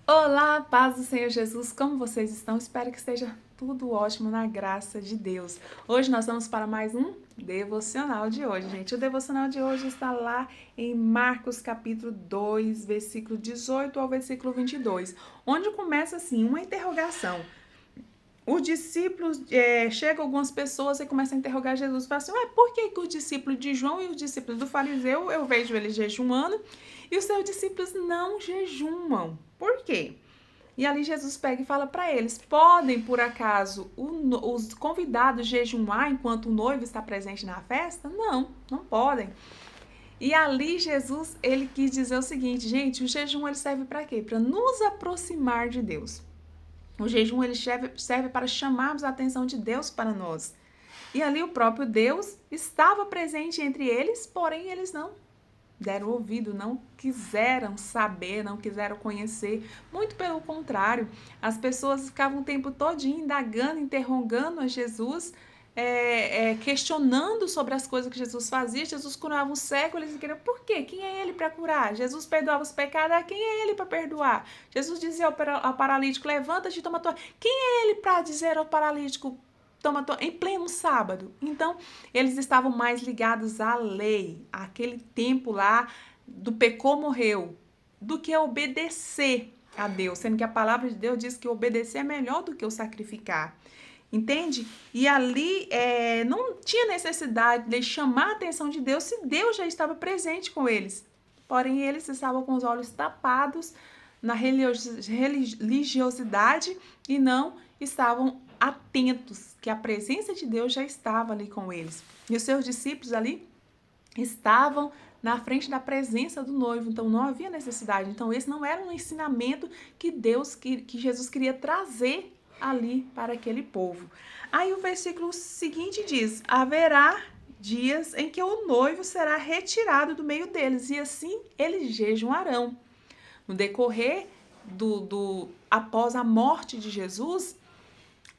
Olá, paz do Senhor Jesus, como vocês estão? Espero que esteja tudo ótimo na graça de Deus. Hoje nós vamos para mais um devocional de hoje, gente. O devocional de hoje está lá em Marcos capítulo 2, versículo 18 ao versículo 22, onde começa assim uma interrogação. Os discípulos, chegam algumas pessoas e começam a interrogar Jesus e falam assim, ué, por que os discípulos de João e os discípulos do fariseu, eu vejo eles jejuando e os seus discípulos não jejumam? Por quê? E ali Jesus pega e fala para eles, podem por acaso os convidados jejuar enquanto o noivo está presente na festa? Não, não podem. E ali Jesus, ele quis dizer o seguinte, gente, o jejum ele serve para quê? Para nos aproximar de Deus. O jejum ele serve para chamarmos a atenção de Deus para nós. E ali o próprio Deus estava presente entre eles, porém eles não deram ouvido, não quiseram saber, não quiseram conhecer. Muito pelo contrário, as pessoas ficavam o tempo todinho indagando, interrogando a Jesus, questionando sobre as coisas que Jesus fazia. Jesus curava um cego, eles queriam, por quê? Quem é ele para curar? Jesus perdoava os pecados, quem é ele para perdoar? Jesus dizia ao paralítico, levanta-te e toma tua... Quem é ele para dizer ao paralítico, toma tua... em pleno sábado? Então, eles estavam mais ligados à lei, àquele tempo lá do pecou, morreu, do que obedecer a Deus, sendo que a palavra de Deus diz que obedecer é melhor do que o sacrificar. Entende? E ali não tinha necessidade de chamar a atenção de Deus se Deus já estava presente com eles. Porém, eles estavam com os olhos tapados na religiosidade e não estavam atentos que a presença de Deus já estava ali com eles. E os seus discípulos ali estavam na frente da presença do noivo, então não havia necessidade. Então esse não era um ensinamento que Jesus queria trazer ali para aquele povo. Aí o versículo seguinte diz: haverá dias em que o noivo será retirado do meio deles, e assim eles jejuarão. No decorrer após a morte de Jesus,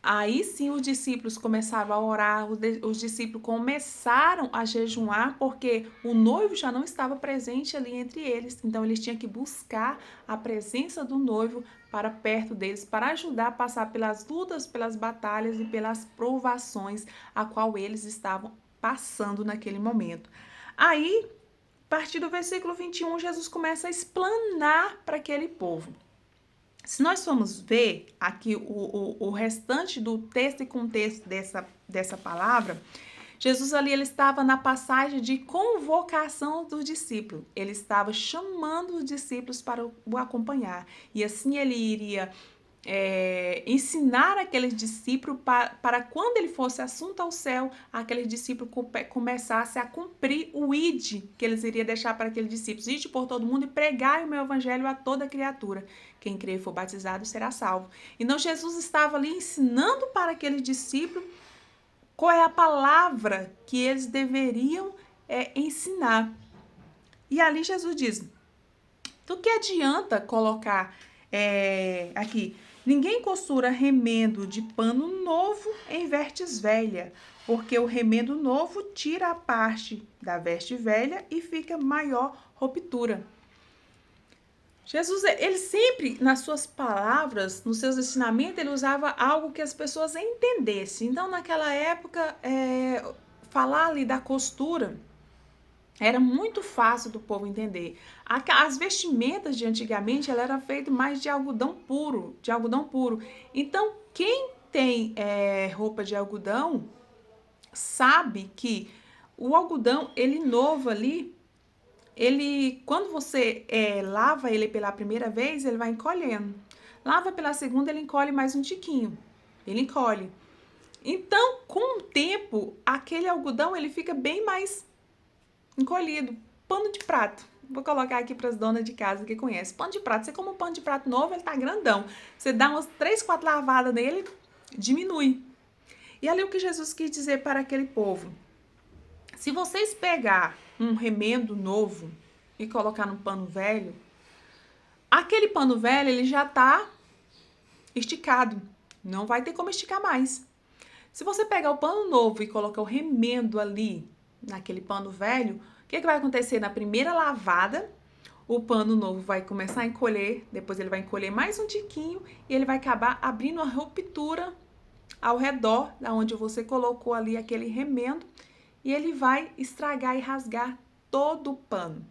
aí sim os discípulos começaram a orar, os discípulos começaram a jejuar, porque o noivo já não estava presente ali entre eles. Então eles tinham que buscar a presença do noivo para perto deles, para ajudar a passar pelas lutas, pelas batalhas e pelas provações a qual eles estavam passando naquele momento. Aí, a partir do versículo 21, Jesus começa a explanar para aquele povo. Se nós formos ver aqui o restante do texto e contexto dessa palavra, Jesus ali ele estava na passagem de convocação dos discípulos. Ele estava chamando os discípulos para o acompanhar. E assim ele iria ensinar aqueles discípulos para quando ele fosse assunto ao céu, aqueles discípulos começassem a cumprir o id que eles iriam deixar para aqueles discípulos. Ide por todo mundo e pregai o meu evangelho a toda criatura. Quem crer e for batizado será salvo. Então Jesus estava ali ensinando para aqueles discípulos qual é a palavra que eles deveriam ensinar. E ali Jesus diz, do que adianta colocar aqui, ninguém costura remendo de pano novo em vestes velha, porque o remendo novo tira a parte da veste velha e fica maior ruptura. Jesus, ele sempre, nas suas palavras, nos seus ensinamentos, ele usava algo que as pessoas entendessem. Então, naquela época, falar ali da costura era muito fácil do povo entender. As vestimentas de antigamente, ela era feita mais de algodão puro, Então, quem tem roupa de algodão, sabe que o algodão, ele novo ali, ele, quando você lava ele pela primeira vez, ele vai encolhendo. Lava pela segunda, ele encolhe mais um tiquinho. Ele encolhe. Então, com o tempo, aquele algodão, ele fica bem mais encolhido. Pano de prato. Vou colocar aqui para as donas de casa que conhecem. Pano de prato. Você come um pano de prato novo, ele tá grandão. Você dá umas 3, 4 lavadas nele, diminui. E ali o que Jesus quis dizer para aquele povo. Se vocês pegar um remendo novo e colocar num pano velho, aquele pano velho ele já tá esticado. Não vai ter como esticar mais. Se você pegar o pano novo e colocar o remendo ali naquele pano velho, o que vai acontecer? Na primeira lavada, o pano novo vai começar a encolher, depois ele vai encolher mais um tiquinho e ele vai acabar abrindo uma ruptura ao redor da onde você colocou ali aquele remendo e ele vai estragar e rasgar todo o pano.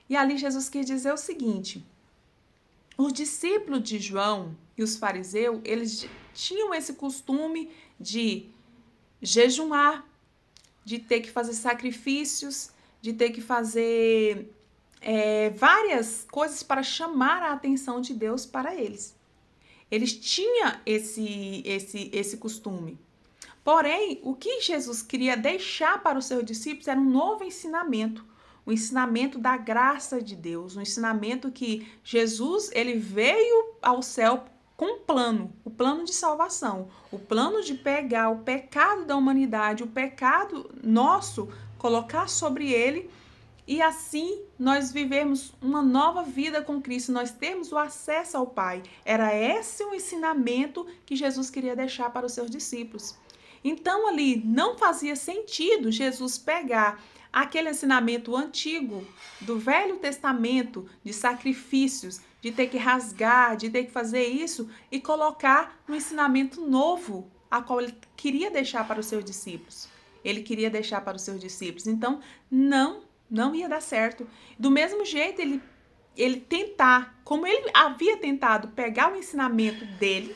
E ali Jesus quis dizer o seguinte: os discípulos de João e os fariseus, eles tinham esse costume de jejuar, de ter que fazer sacrifícios, de ter que fazer várias coisas para chamar a atenção de Deus para eles. Eles tinham esse costume. Porém, o que Jesus queria deixar para os seus discípulos era um novo ensinamento, o ensinamento da graça de Deus, um ensinamento que Jesus ele veio ao céu com um plano, o plano de salvação, o plano de pegar o pecado da humanidade, o pecado nosso, colocar sobre ele e assim nós vivemos uma nova vida com Cristo, nós temos o acesso ao Pai. Era esse o ensinamento que Jesus queria deixar para os seus discípulos. Então ali não fazia sentido Jesus pegar aquele ensinamento antigo do Velho Testamento de sacrifícios, de ter que rasgar, de ter que fazer isso e colocar no ensinamento novo, a qual ele queria deixar para os seus discípulos. Ele queria deixar para os seus discípulos. Então, não ia dar certo. Do mesmo jeito, ele tentar, como ele havia tentado pegar o ensinamento dele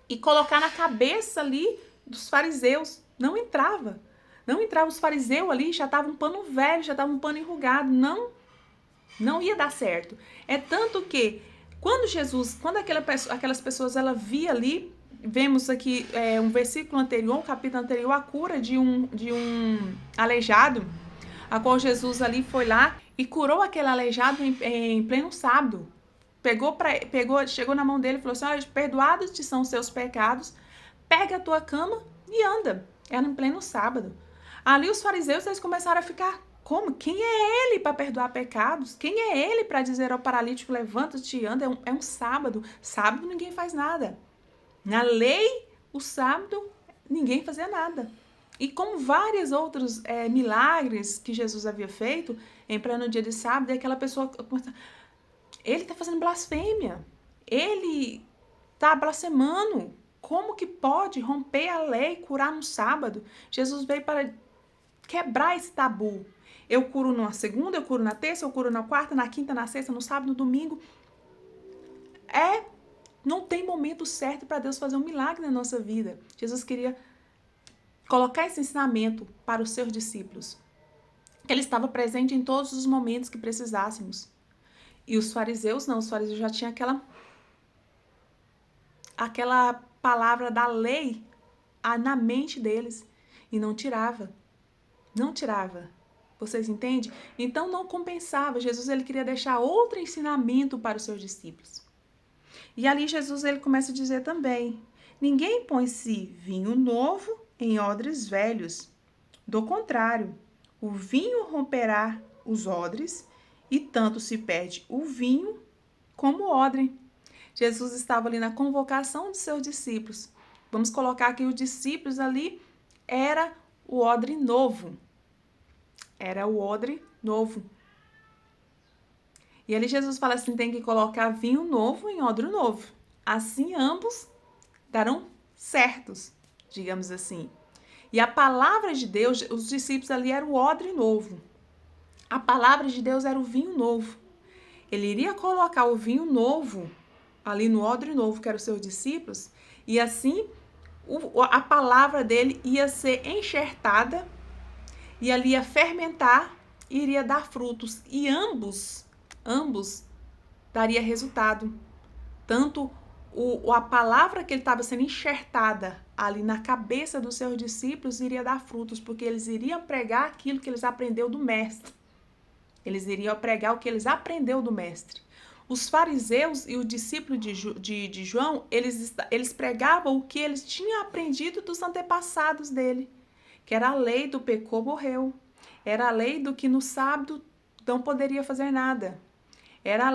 e colocar na cabeça ali dos fariseus, não entrava. Não entrava. Os fariseus ali já estavam um pano velho, já estavam um pano enrugado. Não ia dar certo. É tanto que quando aquelas pessoas ela via ali, vemos aqui um versículo anterior, um capítulo anterior, a cura de um aleijado, a qual Jesus ali foi lá e curou aquele aleijado em pleno sábado. Chegou na mão dele e falou assim: olha, perdoados te são os seus pecados, pega a tua cama e anda. Era em pleno sábado. Ali os fariseus eles começaram a ficar: como? Quem é ele para perdoar pecados? Quem é ele para dizer ao paralítico: levanta-te e anda? É um sábado. Sábado ninguém faz nada. Na lei, o sábado ninguém fazia nada. E como vários outros milagres que Jesus havia feito em pleno dia de sábado, aquela pessoa, ele está fazendo blasfêmia, ele está blasfemando. Como que pode romper a lei, curar no sábado? Jesus veio para quebrar esse tabu. Eu curo na segunda, eu curo na terça, eu curo na quarta, na quinta, na sexta, no sábado, no domingo. Não tem momento certo para Deus fazer um milagre na nossa vida. Jesus queria colocar esse ensinamento para os seus discípulos. Ele estava presente em todos os momentos que precisássemos. E os fariseus não, os fariseus já tinham aquela palavra da lei na mente deles e não tirava. Não tirava. Vocês entendem? Então não compensava. Jesus ele queria deixar outro ensinamento para os seus discípulos. E ali Jesus ele começa a dizer também: ninguém põe-se vinho novo em odres velhos. Do contrário, o vinho romperá os odres e tanto se perde o vinho como o odre. Jesus estava ali na convocação de seus discípulos. Vamos colocar que os discípulos ali era o odre novo. Era o odre novo. E ali Jesus fala assim, tem que colocar vinho novo em odre novo. Assim ambos darão certos, digamos assim. E a palavra de Deus, os discípulos ali eram o odre novo. A palavra de Deus era o vinho novo. Ele iria colocar o vinho novo ali no odre novo, que eram os seus discípulos, e assim a palavra dele ia ser enxertada e ali ia fermentar e iria dar frutos. E ambos daria resultado. Tanto a palavra que ele estava sendo enxertada ali na cabeça dos seus discípulos iria dar frutos, porque eles iriam pregar aquilo que eles aprenderam do mestre. Eles iriam pregar o que eles aprenderam do mestre. Os fariseus e os discípulos de João, eles pregavam o que eles tinham aprendido dos antepassados dele, que era a lei do pecou, morreu. Era a lei do que no sábado não poderia fazer nada. Era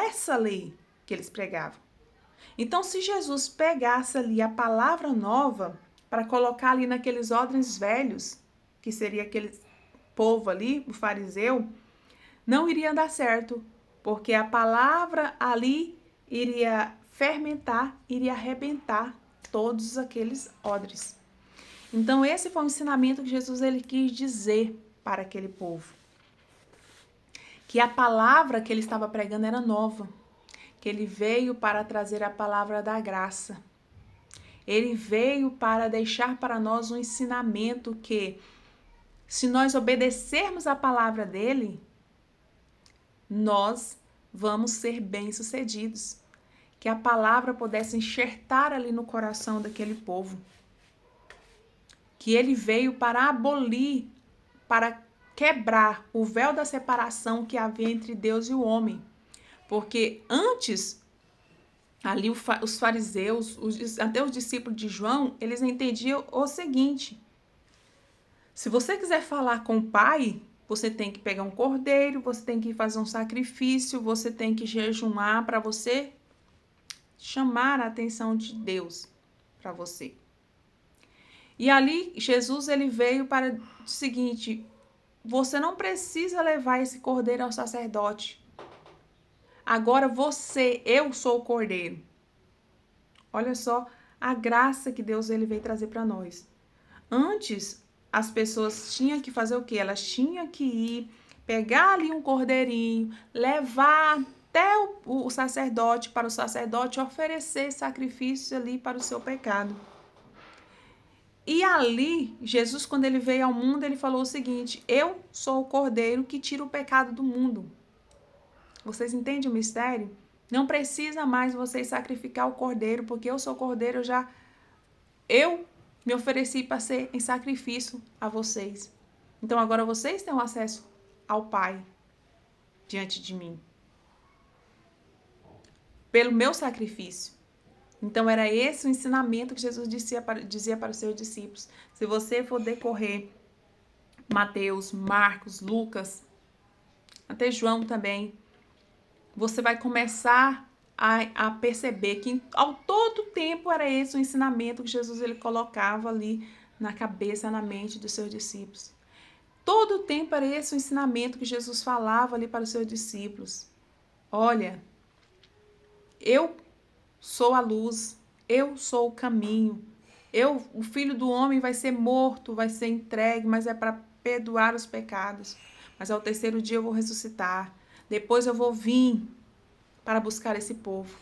essa lei que eles pregavam. Então, se Jesus pegasse ali a palavra nova para colocar ali naqueles odres velhos, que seria aquele povo ali, o fariseu, não iria dar certo, porque a palavra ali iria fermentar, iria arrebentar todos aqueles odres. Então esse foi o ensinamento que Jesus ele quis dizer para aquele povo. Que a palavra que ele estava pregando era nova, que ele veio para trazer a palavra da graça. Ele veio para deixar para nós um ensinamento que, se nós obedecermos a palavra dele, nós vamos ser bem-sucedidos. Que a palavra pudesse enxertar ali no coração daquele povo. Que ele veio para abolir, para quebrar o véu da separação que havia entre Deus e o homem. Porque antes, ali os fariseus, até os discípulos de João, eles entendiam o seguinte: se você quiser falar com o Pai, você tem que pegar um cordeiro, você tem que fazer um sacrifício, você tem que jejuar para você chamar a atenção de Deus para você. E ali Jesus ele veio para o seguinte: você não precisa levar esse cordeiro ao sacerdote. Agora eu sou o cordeiro. Olha só a graça que Deus ele veio trazer para nós. Antes, as pessoas tinham que fazer o quê? Elas tinham que ir, pegar ali um cordeirinho, levar até o sacerdote, para o sacerdote oferecer sacrifícios ali para o seu pecado. E ali, Jesus, quando ele veio ao mundo, ele falou o seguinte: eu sou o cordeiro que tira o pecado do mundo. Vocês entendem o mistério? Não precisa mais vocês sacrificar o cordeiro, porque eu sou cordeiro, eu me ofereci para ser em sacrifício a vocês. Então agora vocês têm o acesso ao Pai diante de mim. Pelo meu sacrifício. Então era esse o ensinamento que Jesus dizia para os seus discípulos. Se você for decorrer Mateus, Marcos, Lucas, até João também, você vai começar a perceber que ao todo tempo era esse o ensinamento que Jesus ele colocava ali na cabeça, na mente dos seus discípulos. Todo o tempo era esse o ensinamento que Jesus falava ali para os seus discípulos. Olha, eu sou a luz, eu sou o caminho. O Filho do Homem vai ser morto, vai ser entregue, mas é para perdoar os pecados. Mas ao terceiro dia eu vou ressuscitar. Depois eu vou vir para buscar esse povo.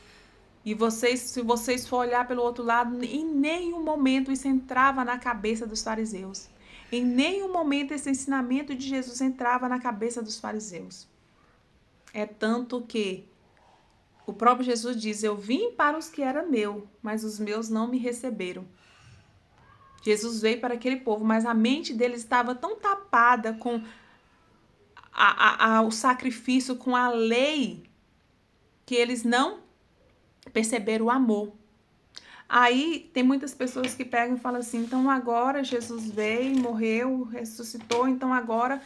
E se vocês for olhar pelo outro lado, em nenhum momento isso entrava na cabeça dos fariseus. Em nenhum momento esse ensinamento de Jesus entrava na cabeça dos fariseus. É tanto que o próprio Jesus diz: eu vim para os que eram meus, mas os meus não me receberam. Jesus veio para aquele povo, mas a mente deles estava tão tapada com o sacrifício, com a lei, que eles não perceberam o amor. Aí tem muitas pessoas que pegam e falam assim: então agora Jesus veio, morreu, ressuscitou, então agora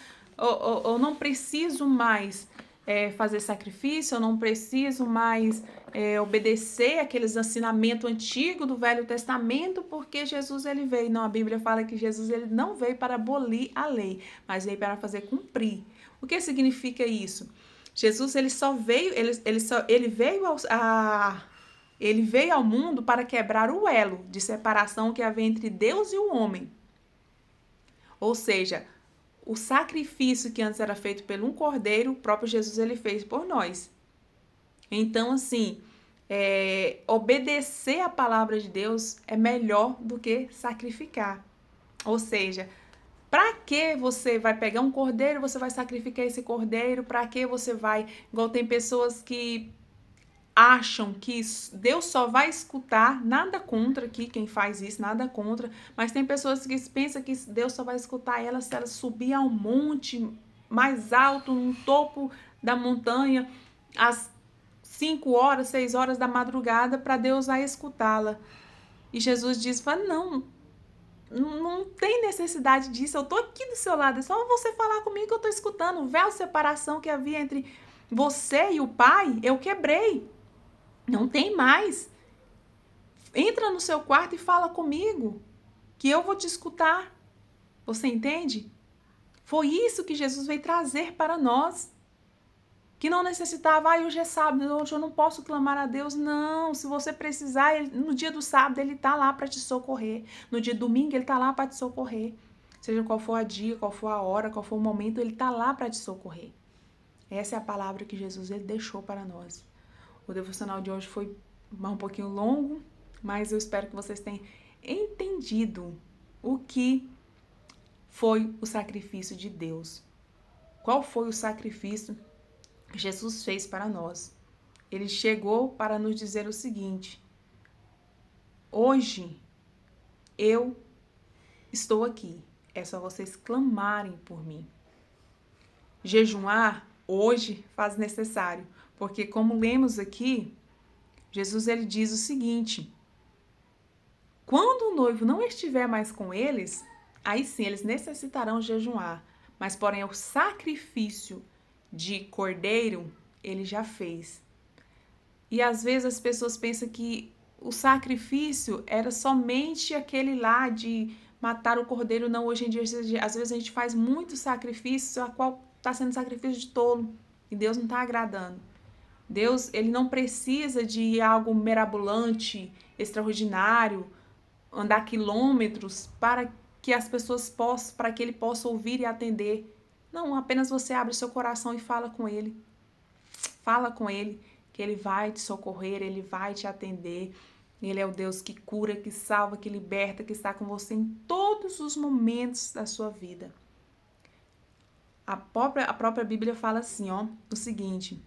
eu não preciso mais fazer sacrifício, eu não preciso mais obedecer aqueles ensinamentos antigos do Velho Testamento, porque Jesus ele veio. Não, a Bíblia fala que Jesus ele não veio para abolir a lei, mas veio para fazer cumprir. O que significa isso? Jesus ele só veio, ele veio ao mundo para quebrar o elo de separação que havia entre Deus e o homem. Ou seja, o sacrifício que antes era feito por um cordeiro, o próprio Jesus ele fez por nós. Então, assim, obedecer a palavra de Deus é melhor do que sacrificar. Ou seja, para que você vai pegar um cordeiro, você vai sacrificar esse cordeiro? Para que você vai... Igual tem pessoas que acham que Deus só vai escutar, nada contra aqui quem faz isso, nada contra, mas tem pessoas que pensam que Deus só vai escutar elas se ela subir a um monte mais alto, no topo da montanha, às 5 horas, 6 horas da madrugada, para Deus vai escutá-la. E Jesus diz, não tem necessidade disso, eu tô aqui do seu lado, é só você falar comigo que eu tô escutando. O véu de separação que havia entre você e o Pai, eu quebrei. Não tem mais. Entra no seu quarto e fala comigo, que eu vou te escutar. Você entende? Foi isso que Jesus veio trazer para nós. que não necessitava, hoje é sábado, hoje eu não posso clamar a Deus. Não, se você precisar, no dia do sábado ele está lá para te socorrer. No dia do domingo ele está lá para te socorrer. Seja qual for a dia, qual for a hora, qual for o momento, ele está lá para te socorrer. Essa é a palavra que Jesus ele deixou para nós. O devocional de hoje foi um pouquinho longo, mas eu espero que vocês tenham entendido o que foi o sacrifício de Deus. Qual foi o sacrifício que Jesus fez para nós? Ele chegou para nos dizer o seguinte: hoje eu estou aqui, é só vocês clamarem por mim. Jejuar hoje faz necessário, porque como lemos aqui, Jesus ele diz o seguinte: quando o noivo não estiver mais com eles, aí sim eles necessitarão jejuar, mas porém o sacrifício de cordeiro ele já fez. E às vezes as pessoas pensam que o sacrifício era somente aquele lá de matar o cordeiro. Não, hoje em dia, às vezes a gente faz muitos sacrifícios, a qual está sendo sacrifício de tolo, e Deus não está agradando. Deus, ele não precisa de algo mirabolante, extraordinário, andar quilômetros para que as pessoas possam, para que ele possa ouvir e atender. Não, apenas você abre seu coração e fala com ele. Fala com ele, que ele vai te socorrer, ele vai te atender. Ele é o Deus que cura, que salva, que liberta, que está com você em todos os momentos da sua vida. A própria Bíblia fala assim, o seguinte: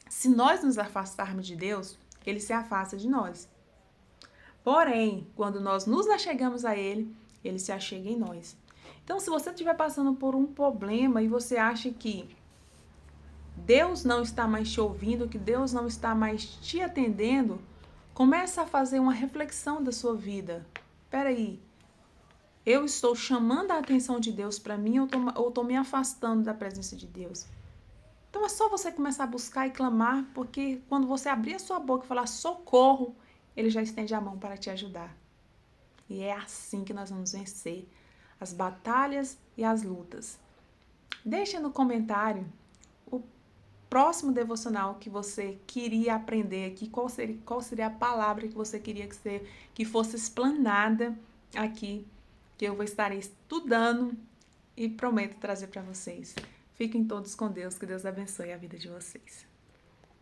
se nós nos afastarmos de Deus, ele se afasta de nós. Porém, quando nós nos achegamos a ele, ele se achega em nós. Então, se você estiver passando por um problema e você acha que Deus não está mais te ouvindo, que Deus não está mais te atendendo, começa a fazer uma reflexão da sua vida. Peraí, eu estou chamando a atenção de Deus para mim ou estou me afastando da presença de Deus? Então é só você começar a buscar e clamar, porque quando você abrir a sua boca e falar socorro, ele já estende a mão para te ajudar. E é assim que nós vamos vencer as batalhas e as lutas. Deixa no comentário o próximo devocional que você queria aprender aqui, qual seria a palavra que você queria que fosse explanada aqui, que eu vou estar estudando e prometo trazer para vocês. Fiquem todos com Deus, que Deus abençoe a vida de vocês.